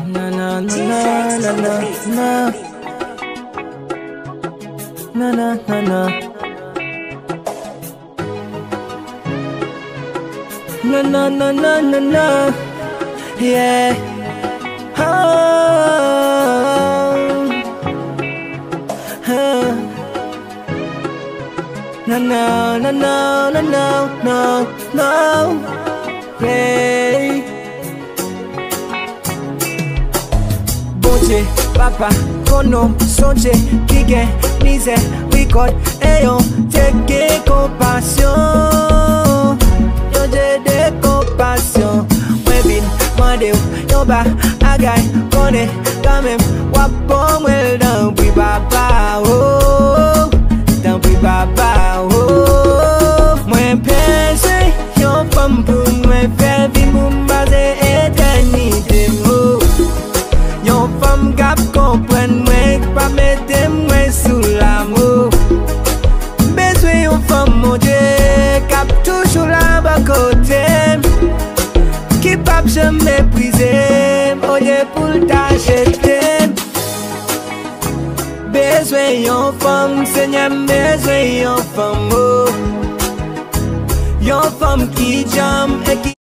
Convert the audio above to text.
Na na na na na na na na na na na na na na na na yeah. Oh, oh. No no no no no no no no hey. Boche, papa, kono, sonche, kike, mise, record, ayo, teke compassion. Yo j'ai de compassion. Webin, model, yo ba, agay, kone, quand même, wapon, well done, oui papa, oh, done, oui papa, oh. Mwen pense, yon femme pour mwen faire vi moun base éternité, oh. Yon femme gap kompren mwen, pa mette mwen sous l'amour. Besoin yon femme mon Dieu, kap toujours la ba kote, qui pap jamais brisé, oye pour t'acheter. Besoin yon femme, Seigneur, besoin yon femme, oh. Yon femme qui jam et qui